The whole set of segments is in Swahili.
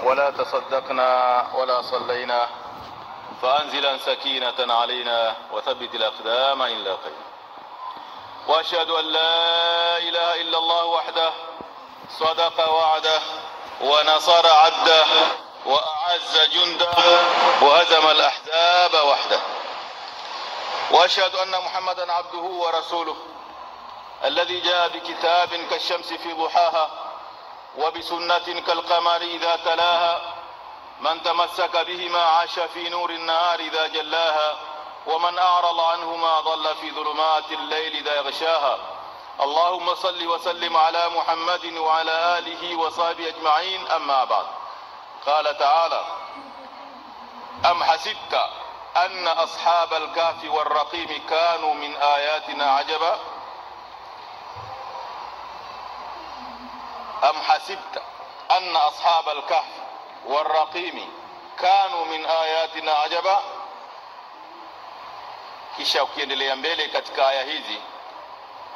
ولا تصدقنا ولا صلينا فأنزلا سكينة علينا وثبت الأقدام إن لاقينا. وأشهد أن لا إله إلا الله وحده صدق وعده ونصر عبده وأعز جنده وهزم الأحزاب وحده. وأشهد أن محمدا عبده ورسوله الذي جاء بكتاب كالشمس في ضحاها وبسنة كالقمر إذا تلاها، من تمسك بهما عاش في نور النهار إذا جلاها، ومن أعرض عنهما ضل في ظلمات الليل إذا يغشاها. اللهم صل وسلم على محمد وعلى آله وصحبه أجمعين. أما بعد، قال تعالى: أم حسبت أن أصحاب الكهف والرقيم كانوا من آياتنا عجبا. أم حسبت أن أصحاب الكهف والرقيم كانوا من آياتنا عجبا. Kisha ukiendelea mbele katika aya hizi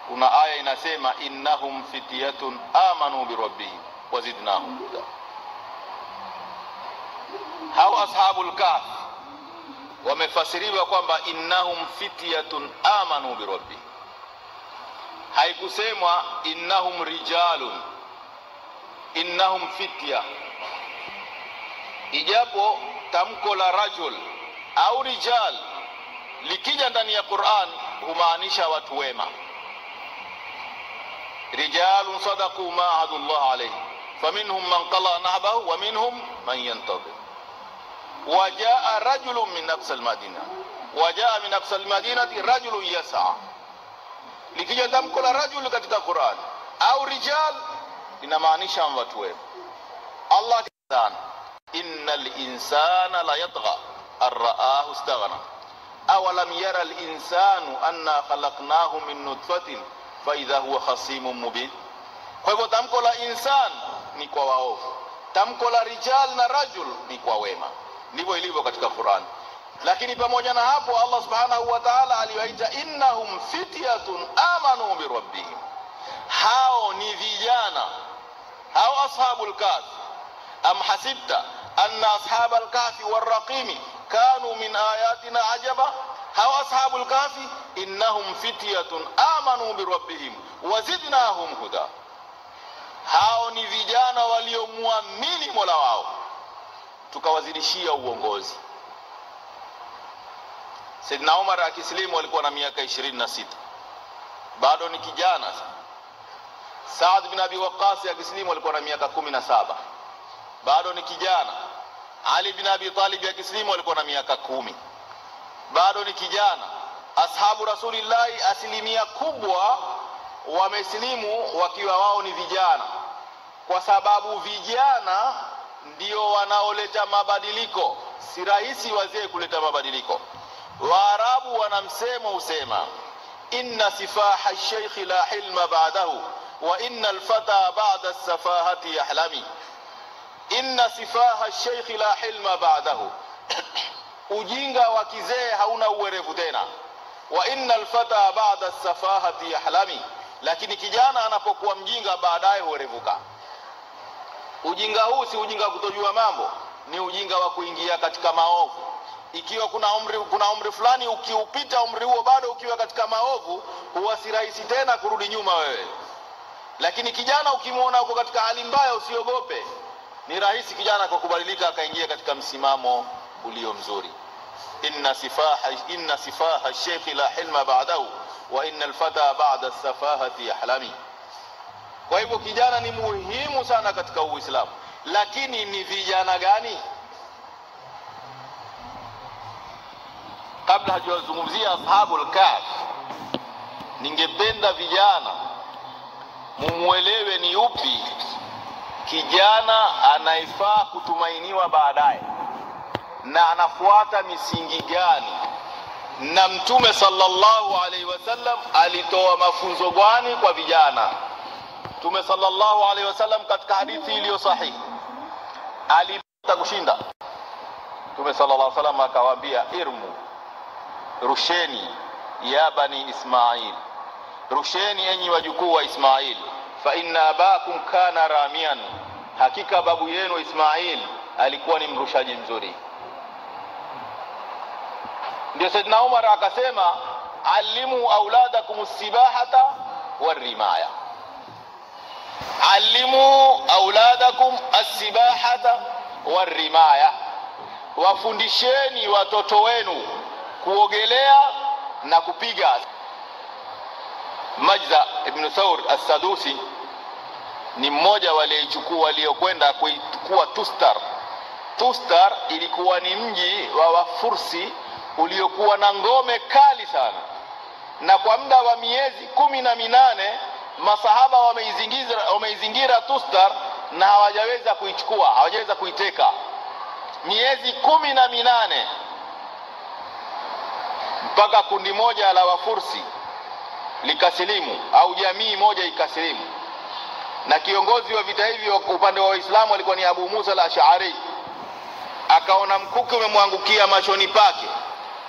kuna aya inasema innahum fityatun amanu bi rabbihim wazidnahum huda. Hao ashabul kahf wamefasiriwa kwamba innahum fityatun amanu bi rabbihim, haikusemwa innahum rijalun, innahum fitya. Ijapo tamko la rajul au rijal likija ndani ya Qur'an humaanisha watu wema. Rijalun sadaqu ma ahadullah alayhi faminhum man qala nahbahu wa minhum man yantazir. Wajaa rajulun min aqsal madina, wajaa min aqsal madinati rajulun yas'a. Likija tamko la rajul katika Qur'an au rijal inamaanisha watu wema. Allah ta'ala: innal insana la yatgha ar-ra'ahu istaghna awalam yara al-insanu anna khalaqnahu min nutfatin fa idha huwa khasimun mubin. Kwa hivyo tamko la insan ni kwa waovu, tamko la rijal na rajul ni kwa wema. Ndivyo ilivyo katika Qur'an. Lakini pamoja na hapo Allah subhanahu wa ta'ala aliwaita innahum fityatun amanu bi rabbihim. Hao ni vijana, hao ashabul kahf. Am hasibta anna ashabal kahfi warraqimi kanu min ayatina ajaba. Hao ashabul kahfi innahum fityatun amanu bi rabbihim wazidnahum huda. Hao ni vijana waliomuamini Mola wao tukawazidishia uongozi. Saidna Umar akislimu alikuwa na miaka 26, bado ni kijana. Saad bin Abi Waqqas akislimu alikuwa na miaka 17, bado ni kijana. Ali bin Abi Talib akislimu alikuwa na miaka 10, bado ni kijana. Ashabu Rasulillah asilimia kubwa wameslimu wakiwa wao ni vijana, kwa sababu vijana ndio wanaoleta mabadiliko. Si rahisi wazee kuleta mabadiliko. Waarabu wana msemo usema inna sifaha ash-shaykh la hilma ba'dahu wa inna al-fata ba'da as-safahati yahlami. Inna sifaha ash-shaykh la hilma ba'dahu, ujinga wa kizee hauna uwerevu tena. Wa inna al-fata ba'da as-safahati yahlami, lakini kijana anapokuwa mjinga baadaye huerevuka. Ujinga huu si ujinga kutojua mambo, ni ujinga wa kuingia katika maovu. Ikiwa kuna umri fulani ukiupita umri huo bado ukiwa katika maovu, huwa si rahisi tena kurudi nyuma wewe. Lakini kijana ukimuona uko katika hali mbaya usiogope. Ni rahisi kijana kwa kubadilika akaingia katika msimamo ulio mzuri. Inna sifaha ash-shaykh la hilma ba'dahu wa inna al-fata ba'da as-safahati yahlami. Kwa hivyo kijana ni muhimu sana katika Uislamu. Lakini ni vijana gani? Kabla hajazungumzia ashabul kahf, ningependa vijana mumuelewe ni upi kijana anayefaa kutumainiwa baadaye na anafuata misingi gani, na Mtume sallallahu alaihi wasallam alitoa mafunzo gani kwa vijana. Mtume sallallahu alaihi wasallam katika hadithi iliyo sahihi alipata kushinda. Mtume sallallahu alaihi wasallam akawaambia, irmu, rusheni ya bani Ismail, rusheni enyi wajukuu wa Ismail, fa inna abakum kana ramian, hakika babu yenu Ismail alikuwa ni mrushaji mzuri. Ndio Saidna Umar akasema, alimu auladakum as-sibahata war-rimaya, alimu auladakum as-sibahata war-rimaya, wafundisheni watoto wenu kuogelea na kupiga. Majza ibn Thawr as-Sadusi ni mmoja waliokwenda kuwa Tustar. Tustar ilikuwa ni mji wa Wafursi uliokuwa na ngome kali sana, na kwa muda wa miezi 18 masahaba wameizingira Tustar na hawajaweza kuichukua, hawajaweza kuiteka. Miezi 18 mpaka kundi moja la Wafursi likasilimu, au jamii moja ikasilimu, na kiongozi wa vita hivi upande wa Waislamu alikuwa ni Abu Musa al-Ash'ari. Akaona mkuki umemwangukia machoni pake,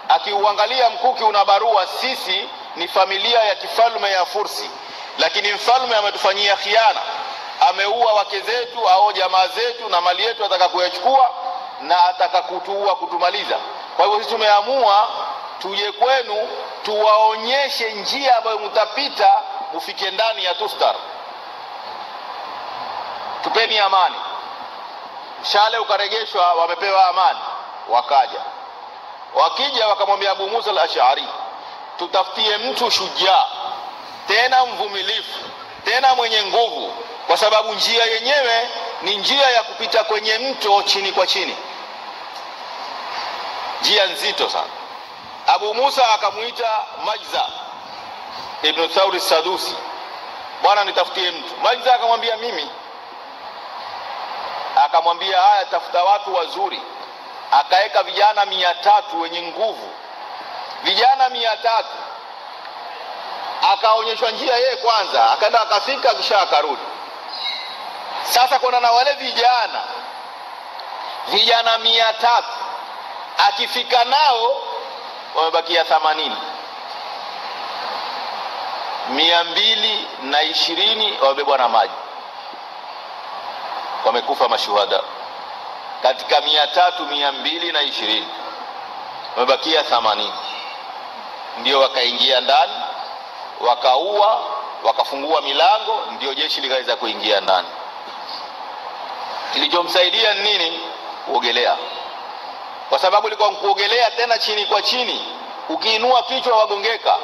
akiuangalia mkuki una barua, sisi ni familia ya kifalme ya Fursi, lakini mfalme ametufanyia khiana, ameua wake zetu au jamaa zetu na mali yetu ataka kuyachukua na ataka kutuua, kutumaliza. Kwa hivyo sisi tumeamua tuje kwenu tuwaonyeshe njia ambayo mtapita mufike ndani ya Tustar, tupeni amani. Mshale ukaregeshwa, wamepewa amani. Wakaja, wakija wakamwambia Abu Musa al-Ash'ari, tutafutie mtu shujaa, tena mvumilifu, tena mwenye nguvu, kwa sababu njia yenyewe ni njia ya kupita kwenye mto chini kwa chini, njia nzito sana. Abu Musa akamuita Majza ibn Thawr as-Sadusi, bwana nitafutie mtu. Majza akamwambia mimi. Akamwambia haya, tafuta watu wazuri. Akaeka vijana 300 wenye nguvu, vijana 300. Akaonyeshwa njia yeye kwanza, akaenda akafika, kisha akarudi. Sasa kuna na wale vijana 300, akifika nao wamebakia 80. 220 wamebebwa na maji, wamekufa mashuhada. Katika 300, 220 wamebakia 80. Ndio wakaingia ndani, wakaua, wakafungua milango, ndio jeshi likaweza kuingia ndani. Kilichomsaidia nini? Kuogelea. Kwa sababu ilikuwa kuogelea tena chini kwa chini, ukiinua kichwa wagongeka.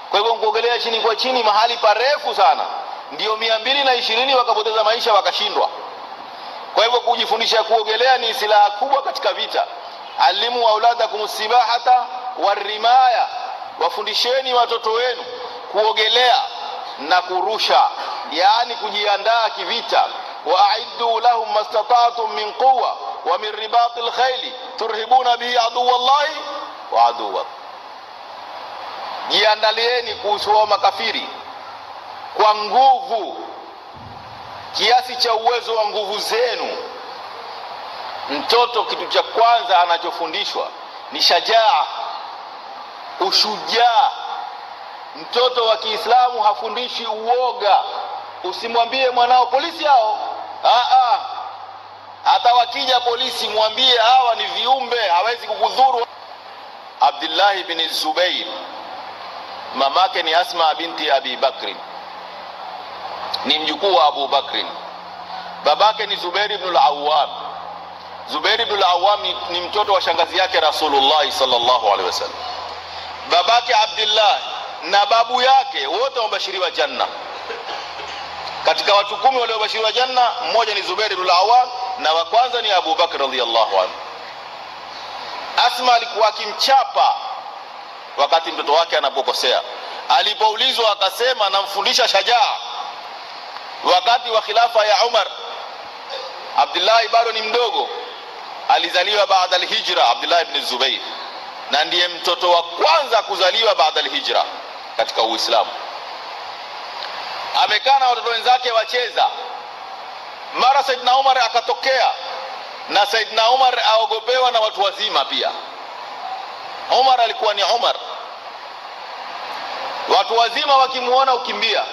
Kwa hivyo kuogelea chini kwa chini mahali parefu sana, ndio 220 wakapoteza maisha, wakashindwa. Kwa hivyo kujifundisha kuogelea ni silaha kubwa katika vita. Alimu auladakum as-sibahata war-rimaya, wafundisheni watoto wenu kuogelea na kurusha, yani kujiandaa kivita. Wa'iddu lahum mastata'tum min quwwa wa min ribatil khayli turhibuna bihi aduwallahi wa aduwwakum. Jiandalieni kuusua makafiri kwa nguvu kiasi cha uwezo wa nguvu zenu. Mtoto kitu cha kwanza anachofundishwa ni shajaa, ushujaa. Mtoto wa Kiislamu hafundishi uoga. Usimwambie mwanao polisi hao, hata wakija polisi mwambie hawa ni viumbe, hawezi kukudhuru. Abdullah ibn Zubair, mamake ni Asma binti Abi Bakr, ni mjukuu wa Abu Bakr. Babake ni Zubair ibn al-Awwam. Zubair ibn al-Awwam ni mtoto wa shangazi yake Rasulullah sallallahu alaihi wasallam. Babake Abdullah na babu yake wote wamebashiriwa janna. Katika watu 10 waliobashiriwa janna, mmoja ni Zubair ibn al-Awwam na wa kwanza ni Abu Bakr radhiyallahu anhu. Asma alikuwa akimchapa wakati mtoto wake anapokosea. Alipoulizwa akasema namfundisha shajaa. Wakati wa khilafa ya Umar, Abdullah bado ni mdogo, alizaliwa baada al-hijra Abdullah ibn Zubair, na ndiye mtoto wa kwanza kuzaliwa baada al-hijra katika Uislamu. Amekaa na watoto wenzake wacheza. Mara Saidna Umar akatokea, na Saidna Umar aogopewa na watu wazima pia. Umar alikuwa ni Umar, watu wazima wakimuona ukimbia.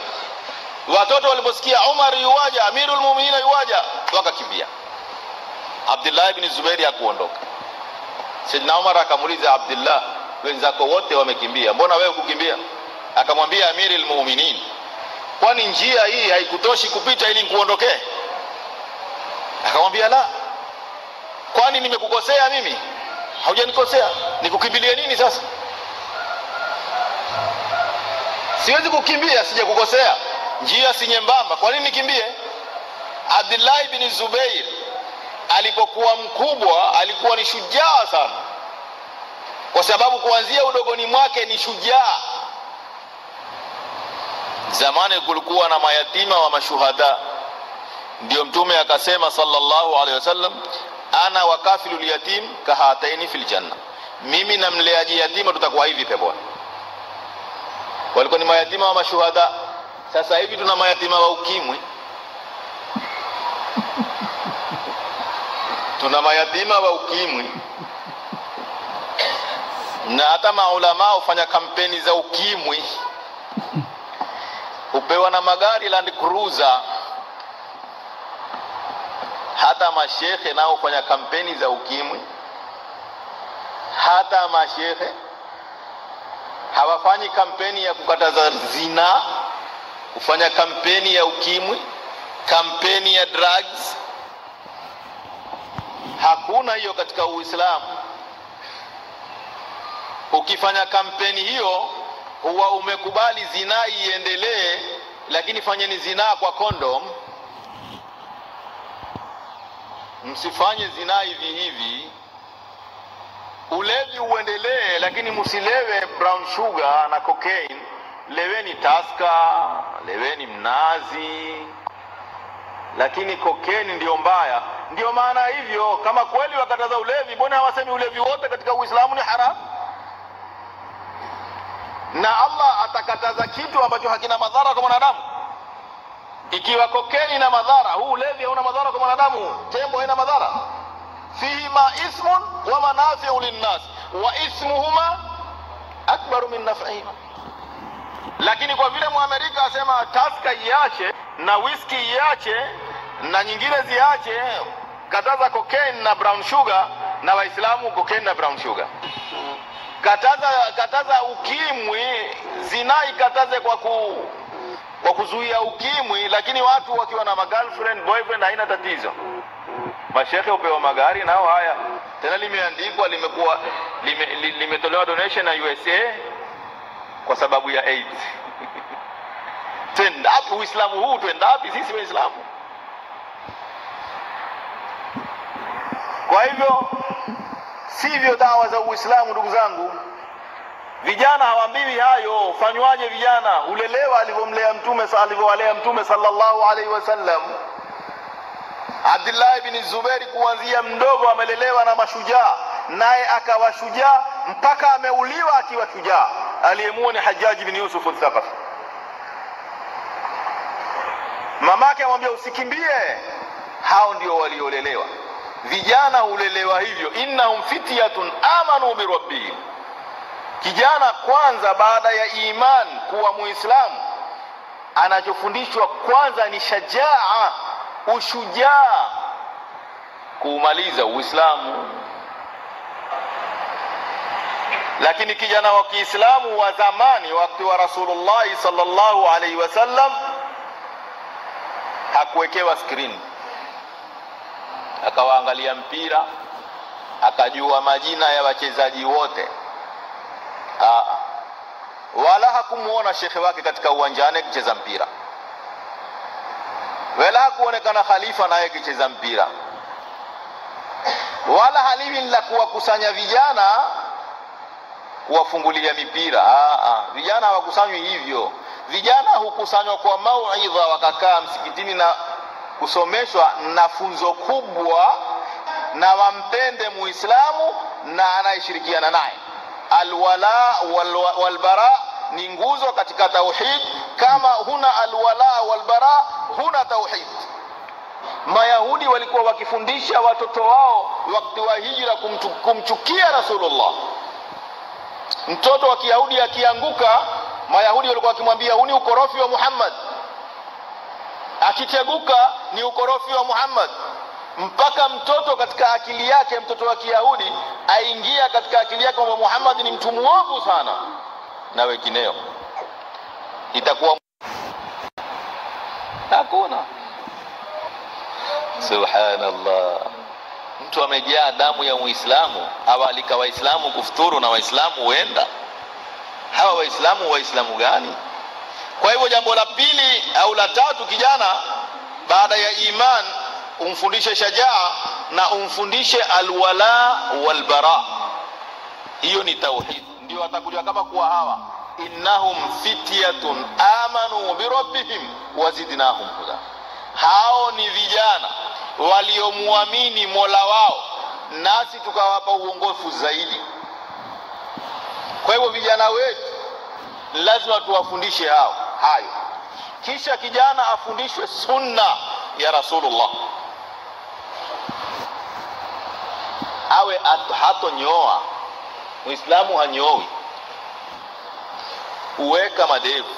Watoto waliposikia Umar yuwaja, Amirul Mu'minin yuwaja, wakakimbia. Abdullah ibn Zubair hakuondoka. Sayyidina Umar akamuuliza Abdullah, wenzako wote wamekimbia, mbona wewe kukimbia? Akamwambia Amirul Mu'minin, kwani njia hii haikutoshi kupita ili nikuondokee? Akamwambia la. Kwani nimekukosea mimi? Haujanikosea. Nikukimbilie nini sasa? Siwezi kukimbia, sijakukosea. Njia si nyembamba, kwa nini nikimbie? Abdullah ibn Zubair alipokuwa mkubwa alikuwa ni shujaa sana, kwa sababu kuanzia udogoni mwake ni shujaa. Zamani kulikuwa na mayatima wa mashuhada, ndio Mtume akasema sallallahu alaihi wasallam, ana wa kafilul yatim kahataini fil janna, mimi na mleaji yatima tutakuwa hivi peponi. Walikuwa ni mayatima wa mashuhada. Sasa hivi tuna mayatima wa ukimwi. Tuna mayatima wa ukimwi, na hata maulama hufanya kampeni za ukimwi, hupewa na magari Land Cruiser. Hata mashehe nao hufanya kampeni za ukimwi. Hata mashehe hawafanyi kampeni ya kukataza zina, hufanya kampeni ya ukimwi, kampeni ya drugs. Hakuna hiyo katika Uislamu. Ukifanya kampeni hiyo huwa umekubali zina iendelee, lakini fanyeni zina kwa condom. Msifanye zina hivi hivi. Ulevi uendelee, lakini msilewe brown sugar na cocaine. Leweni Tusker, leweni mnazi, lakini cocaine ndio mbaya. Ndio maana hivyo, kama kweli wakataza ulevi, mbona hawasemi ulevi wote katika Uislamu ni haram? Na Allah atakataza kitu ambacho hakina madhara kwa mwanadamu. Ikiwa cocaine ina madhara, huu ulevi hauna madhara kwa mwanadamu. Tembo haina madhara. Fihi ma ismun wa manafi'u linnas wa ismuhuma akbaru min naf'ihima. Lakini kwa vile Muamerika asema Tusker iache na whisky iache na nyingine ziache, kataza cocaine na brown sugar, na Waislamu cocaine na brown sugar. Kataza ukimwi, zinai kataze kwa kuzuia ukimwi, lakini watu wakiwa na girlfriend boyfriend haina tatizo. Mashehe upewa magari nao haya. Tena limeandikwa limetolewa donation na USA kwa sababu ya AIDS. Tuendapi Uislamu huu? Tuendapi sisi Waislamu? Kwa hivyo sivyo dawa za Uislamu, ndugu zangu. Vijana hawaambiwi hayo. Fanywaje vijana? Ulelewa alivyomlea Mtume sallallahu alaihi wasallam. Abdullah ibn Zubair kuanzia mdogo amelelewa na mashujaa, naye akawa shujaa mpaka ameuliwa akiwa shujaa. Aliyemuona Hajjaj ibn Yusuf al-Thaqafi, mamake amwambia usikimbie. Hao ndio waliolelewa. Vijana hulelewa hivyo, innahum fityatun amanu bi rabbihim. Kijana kwanza baada ya iman kuwa Muislamu, anachofundishwa kwanza ni shajaa, ushujaa, kuumaliza Uislamu. Lakini kijana wa Kiislamu wa zamani wakati wa Rasulullah sallallahu alaihi wasallam hakuwekewa screen, akawaangalia mpira, akajua majina ya wachezaji wote. Wala hakumuona shekhe wake katika uwanjani akicheza mpira, wala hakuonekana khalifa naye akicheza mpira, wala haliwi la kuwakusanya vijana kuwafungulia mipira. Vijana hawakusanywi hivyo. Vijana hukusanywa kwa mauidha, wakakaa msikitini na kusomeshwa na funzo kubwa, na wampende Muislamu na anayeshirikiana naye. Alwala walbara ni nguzo katika tauhid. Kama huna alwala walbara, huna tauhid. Mayahudi walikuwa wakifundisha watoto wao wakati wa hijra kumchukia Rasulullah. Mtoto wa Kiyahudi akianguka, Mayahudi walikuwa wakimwambia huni ukorofi wa Muhammad. Akiteguka ni ukorofi wa Muhammad, mpaka mtoto katika akili yake, mtoto wa Kiyahudi aingia katika akili yake kwamba Muhammad ni mtu muovu sana na wengineo. Itakuwa hakuna. Subhanallah, mtu amejaa damu ya Muislamu, awalika Waislamu kufuturu na Waislamu huenda. Hawa Waislamu gani? Kwa hivyo jambo la pili au la tatu, kijana baada ya iman umfundishe shajaa na umfundishe alwala walbara. Hiyo ni tauhid. Ndio atakuja kama kuwa hawa innahum fityatun amanu birabbihim wazidnahum huda. Hao ni vijana waliomuamini Mola wao, nasi tukawapa uongofu zaidi. Kwa hivyo vijana wetu lazima tuwafundishe hayo. Kisha kijana afundishwe sunna ya Rasulullah. Awe hatonyoa. Muislamu hanyowi, uweka madevu.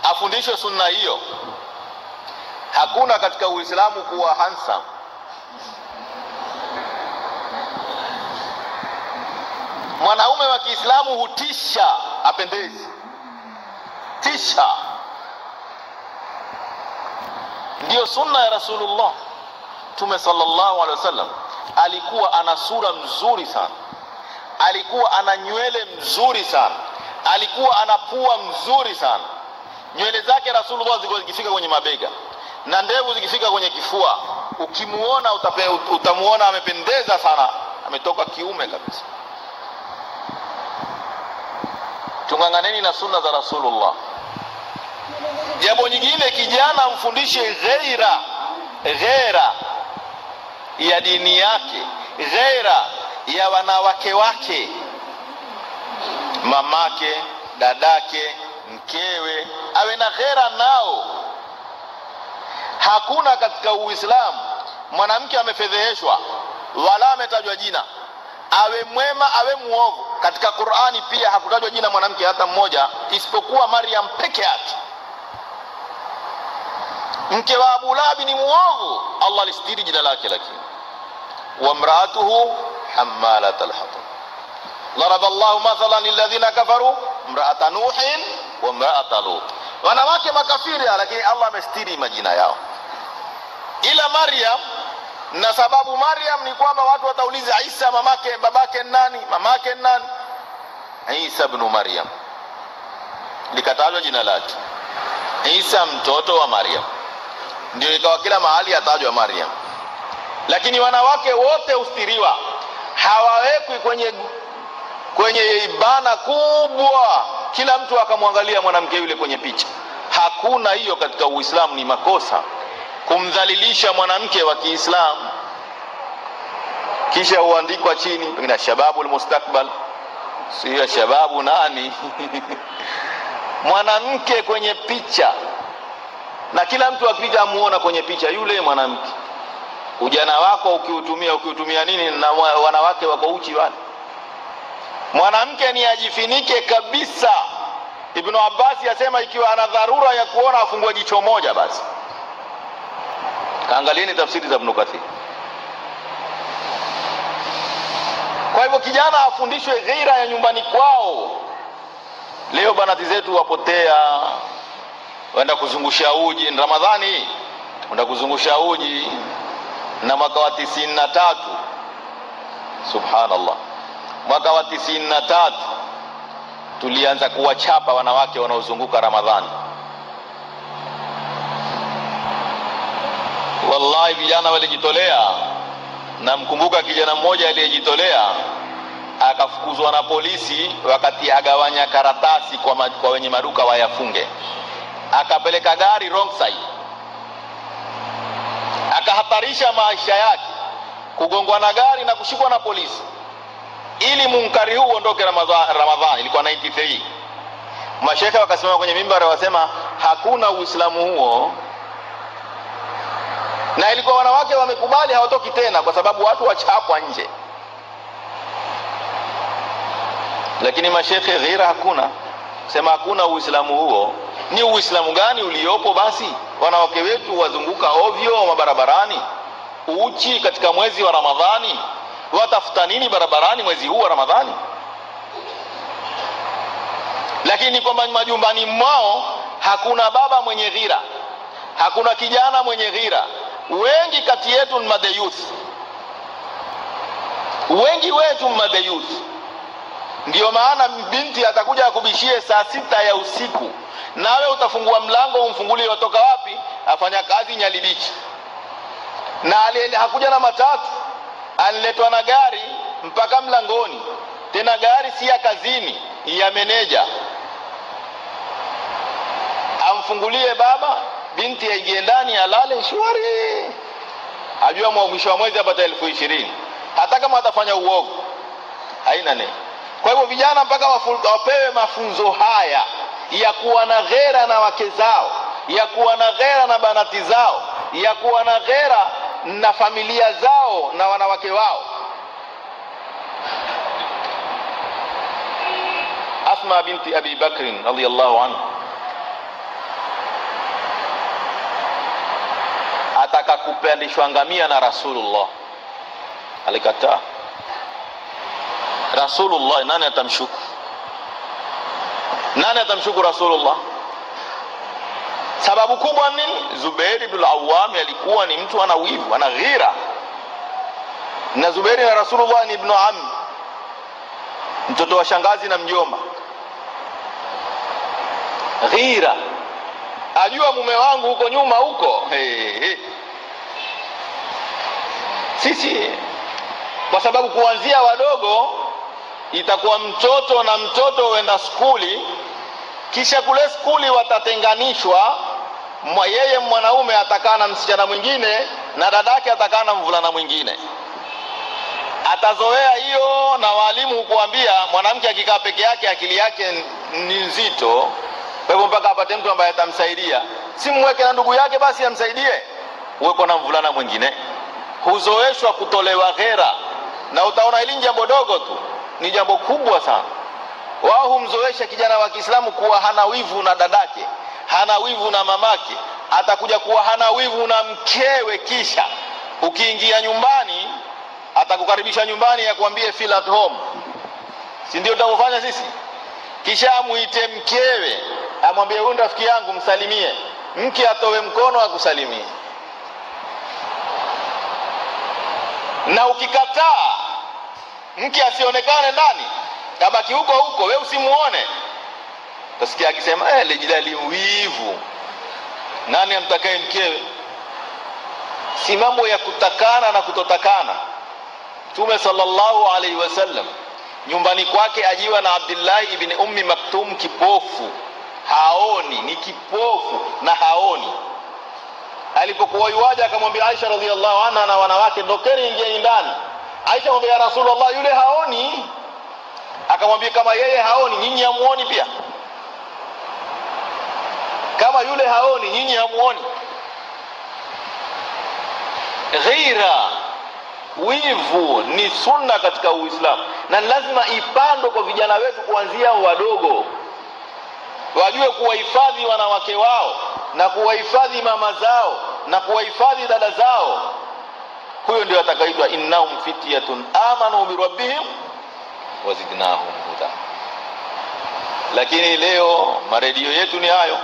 Afundishwe sunna hiyo. Hakuna katika Uislamu kuwa handsome. Mwanaume wa Kiislamu hutisha, apendezi, tisha. Ndio sunna ya Rasulullah. Mtume sallallahu alaihi wasallam alikuwa ana sura mzuri sana, alikuwa ana nywele mzuri sana, alikuwa ana pua mzuri sana. Nywele zake Rasulullah zilikuwa zikifika kwenye mabega na ndevu zikifika kwenye kifua. Ukimuona utamuona amependeza sana, ametoka kiume kabisa. Tunganganeni na sunna za Rasulullah. Jambo nyingine, kijana mfundishe ghaira ya dini yake, ghaira ya wanawake wake, mamake, dadake, mkewe, awe na ghaira nao. Hakuna katika Uislamu mwanamke amefedheheshwa wala ametajwa jina, awe mwema awe muovu. Katika Qur'ani pia hakutajwa jina mwanamke hata mmoja, isipokuwa Maryam peke yake. Mke wa Abu Lahab ni muovu, Allah alistiri jina lake, lakini wa imraatuhu hammalat al-hatab. Daraba Allahu mathalan lilladhina kafaru imra'ata Nuhin wa imra'ata Lut. Wanawake makafiri, lakini Allah amestiri majina yao. Ila Maryam, na sababu Maryam ni kwamba watu watauliza Isa mamake babake nani, mamake nani? Isa ibn Maryam, likatajwa jina lake Isa mtoto wa Maryam, ndio ikawa kila mahali atajwa Maryam. Lakini wanawake wote ustiriwa, hawawekwi kwenye ibana kubwa kila mtu akamwangalia mwanamke yule kwenye picha. Hakuna hiyo katika Uislamu. Ni makosa kumdhalilisha mwanamke wa Kiislamu. Kisha huandikwa chini pengine shababul mustakbal, sio shababu nani mwanamke kwenye picha, na kila mtu akija amuona kwenye picha yule mwanamke. Ujana wako ukiutumia nini na wanawake wako uchi wale? Mwanamke ni ajifinike kabisa. Ibn Abbas yasema ikiwa ana dharura ya kuona afungwe jicho moja basi. Kaangalieni tafsiri za Ibn Kathir. Kwa hivyo kijana afundishwe ghaira ya nyumbani kwao. Leo banati zetu wapotea, waenda kuzungusha uji ni Ramadhani, waenda kuzungusha uji. Na mwaka wa 93, subhanallah, mwaka wa 93 tulianza kuwachapa wanawake wanaozunguka Ramadhani. Wallahi vijana walijitolea. Na mkumbuka kijana mmoja aliyejitolea akafukuzwa na polisi wakati agawanya karatasi kwa wenye maduka wayafunge. Akapeleka gari wrong side, akahatarisha maisha yake kugongwa na gari na kushikwa na polisi ili munkari huu uondoke Ramadhani. Ilikuwa 93. Mashekhe wakasimama kwenye mimbari wasema hakuna Uislamu huo. Na ilikuwa wanawake wamekubali, hawatoki tena kwa sababu watu wachapwa nje. Lakini mashekhe ghira hakuna. Sema hakuna Uislamu huo. Ni Uislamu gani uliopo basi? Wanawake wetu wazunguka ovyo mabarabarani uchi katika mwezi wa Ramadhani. Watafuta nini barabarani mwezi huu wa Ramadhani? Lakini kwa majumbani mwao hakuna baba mwenye ghira, hakuna kijana mwenye ghira. Wengi kati yetu ni madayuth, wengi wetu madayuth. Ndio maana binti atakuja akubishie saa 6 ya usiku, nawe utafungua mlango umfungulie, watoka wapi? Afanya kazi Nyalibichi. Na hakuja na matatu, aliletwa na gari mpaka mlangoni, tena gari si ya kazini, ya meneja. Amfungulie baba, binti aingie ndani alale shwari. Ajua mwisho wa mwezi apata 20,000, hata kama atafanya uovu haina neno. Kwa hivyo vijana mpaka wapewe mafunzo haya ya kuwa na ghera na wake zao, ya kuwa na ghera na banati zao, ya kuwa na ghera na familia zao na wanawake wao. Asma binti Abi Bakr radhiyallahu anhu ataka kupandishwa ngamia na Rasulullah, alikataa. Rasulullah, nani atamshuku? Nani atamshuku Rasulullah? Sababu kubwa nini? Zubair ibn al-Awwam alikuwa ni mtu ana wivu, ana ghira. Na Zubair na Rasulullah ni ibn ammi, mtoto wa shangazi na mjomba. Ghira, ajua mume wangu huko nyuma huko. Sisi kwa sababu kuanzia wadogo itakuwa mtoto na mtoto wenda skuli, kisha kule skuli watatenganishwa. Yeye mwanaume atakaa na msichana mwingine na dadake atakaa na mvulana mwingine. Atazoea hiyo, na walimu kuambia mwanamke akikaa peke yake akili yake ni nzito, kwa hivyo mpaka apate mtu ambaye atamsaidia. Si mweke na ndugu yake basi amsaidie, uweko na mvulana mwingine. Huzoeshwa kutolewa ghera, na utaona hili jambo dogo tu ni jambo kubwa sana. Wao humzoesha kijana wa Kiislamu kuwa hana wivu na dadake, hana wivu na mamake, atakuja kuwa hana wivu na mkewe. Kisha ukiingia nyumbani atakukaribisha nyumbani ya kuambie feel at home, si ndio tutafanya sisi? Kisha amuite mkewe, amwambie huyu rafiki yangu msalimie. Mke atowe mkono akusalimie. Na ukikataa mke asionekane ndani, kabaki huko huko, wewe usimuone, utasikia akisema lejidali wivu. Nani amtakaye mkewe? Si mambo ya kutakana na kutotakana. Mtume sallallahu alaihi wasallam nyumbani kwake ajiwa na Abdullah ibn Ummi Maktum, kipofu, haoni, ni kipofu na haoni. Alipokuwa yuaja akamwambia Aisha radhiallahu anha na wanawake, ndokeni ingieni ndani. Aisha mwambia ya Rasulullah, yule haoni. Akamwambia kama yeye haoni, nyinyi hamuoni pia? Kama yule haoni, nyinyi hamuoni? Ghira, wivu ni sunna katika Uislamu, na lazima ipandwe kwa vijana wetu kuanzia wadogo. Wajue kuwahifadhi wanawake wao na kuwahifadhi mama zao na kuwahifadhi dada zao. Huyo ndio atakaitwa innahum fityatun amanu bi rabbihim wazidnahum huda. Lakini leo maredio yetu ni hayo,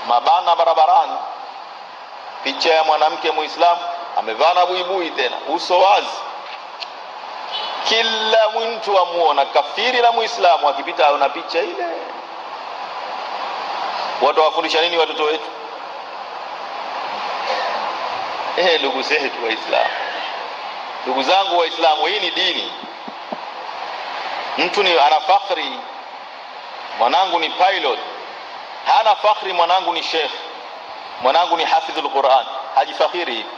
mabana barabarani, picha ya mwanamke Muislamu amevaa na buibui, tena uso wazi, kila mtu amuona. Kafiri na Muislamu akipita ana picha ile. Watu wafundisha nini watoto wetu? Ndugu zetu Waislamu, ndugu zangu Waislamu, hii ni dini. Mtu ni ana fakhri, mwanangu ni pilot. Hana fakhri, mwanangu ni sheikh, mwanangu ni hafidhul Qur'an. Hajifakhiri hivi,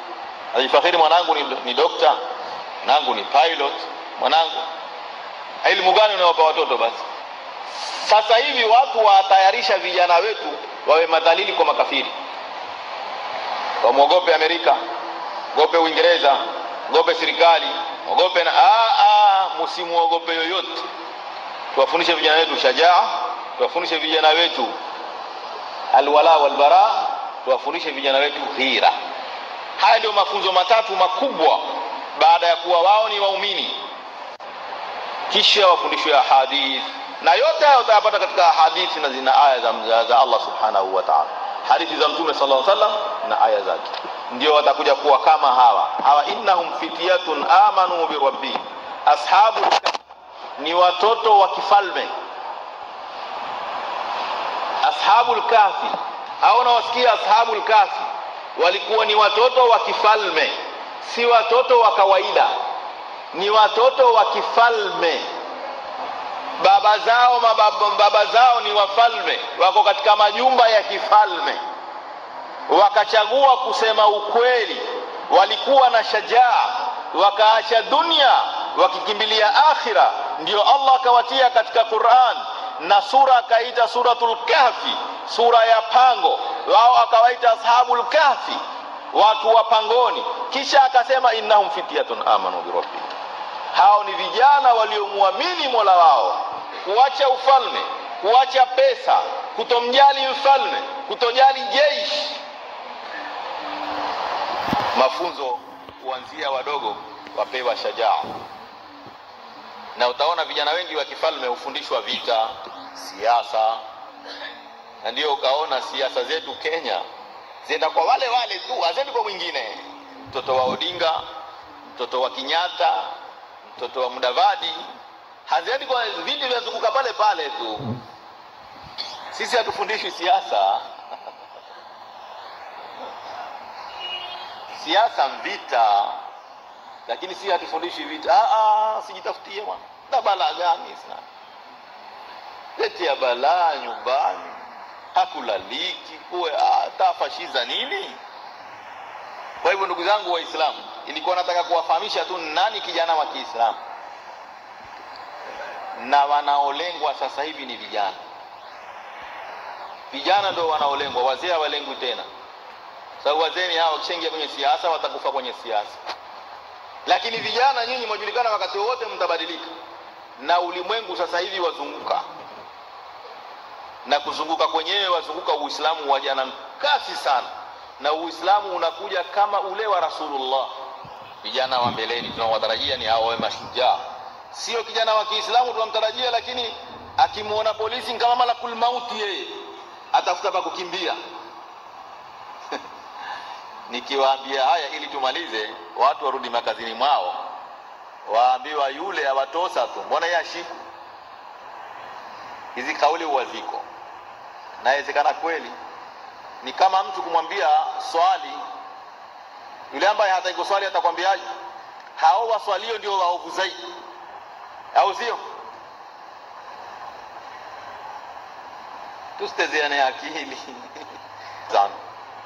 hajifakhiri mwanangu ni dokta, mwanangu ni pilot. Mwanangu, elimu gani unawapa watoto? Basi sasa hivi watu watayarisha vijana wetu wawe madhalili kwa makafiri. Wamuogope Amerika, ogope Uingereza, ogope serikali, ogope na msimuogope yoyote. Tuwafundishe vijana wetu shajaa, tuwafundishe vijana wetu alwala walbara, tuwafundishe vijana wetu ghira. Haya ndio mafunzo matatu makubwa baada ya kuwa wao ni waumini. Kisha wafundishwe ahadith, na yote hayo utayapata katika hadithi na zina aya za Allah subhanahu wa ta'ala, hadithi za Mtume sallallahu alaihi wasallam na aya zake. Ndio watakuja kuwa kama hawa innahum fityatun amanu bi rabbi, ashabul kahfi ni watoto wa kifalme. Ashabul kahfi hao nawasikia, ashabul kahfi walikuwa ni watoto wa kifalme, si watoto wa kawaida, ni watoto wa kifalme. Baba zao ni wafalme, wako katika majumba ya kifalme, wakachagua kusema ukweli, walikuwa na shajaa, wakaacha dunia wakikimbilia akhira. Ndio Allah akawatia katika Qur'an, na sura akaita suratul kahfi, sura ya pango. Wao akawaita ashabul kahfi, watu wa pangoni. Kisha akasema innahum fityatun amanu bi rabbihim, hao ni vijana waliomwamini Mola wao, kuacha ufalme, kuacha pesa, kutomjali mfalme, kutojali jeshi. Mafunzo kuanzia wadogo wapewa shajaa. Na utaona vijana wengi wa kifalme hufundishwa vita, siasa. Na ndio ukaona siasa zetu Kenya zenda kwa wale tu, hazendi kwa mwingine. Mtoto wa Odinga, mtoto wa Kenyatta, mtoto wa Mudavadi, hazendi kwa vile vinazunguka pale tu. Sisi hatufundishwi siasa. Siasa vita, lakini sisi hatufundishwi vita. Sijitafutie bwana. Na balaa gani sana? Leti ya balaa nyumbani, hakulaliki, kuwe tafashiza nini? Kwa hivyo ndugu zangu Waislamu, ilikuwa nataka kuwafahamisha tu nani kijana wa Kiislamu, na wanaolengwa sasa hivi ni vijana. Vijana ndio wanaolengwa, wazee hawalengwi tena. Sababu wazee hao kishaingia kwenye siasa watakufa kwenye siasa. Lakini vijana nyinyi mwajulikana wakati wote mtabadilika. Na ulimwengu sasa hivi wazunguka. Na kuzunguka kwenyewe wazunguka Uislamu wajana kasi sana. Na Uislamu unakuja kama ule wa Rasulullah. Vijana wa mbeleni tunawatarajia ni hao mashujaa. Sio kijana wa Kiislamu tunamtarajia, lakini akimuona polisi kama malakul mauti yeye atafuta pa kukimbia. Nikiwaambia haya ili tumalize, watu warudi makazini mwao, waambiwa yule awatosa tu, mbona yashiku? Hizi kauli uwaziko. Na inawezekana kweli. Ni kama mtu kumwambia swali, yule ambaye hataki kuswali atakwambiaje? Hao waswalio ndio waovu zaidi, au sio? Tustezeane akili.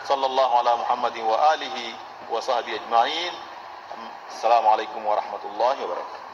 Sallallahu ala Muhammadin wa alihi wa sahbihi ajma'in. Assalamu alaykum wa rahmatullahi wa barakatuh.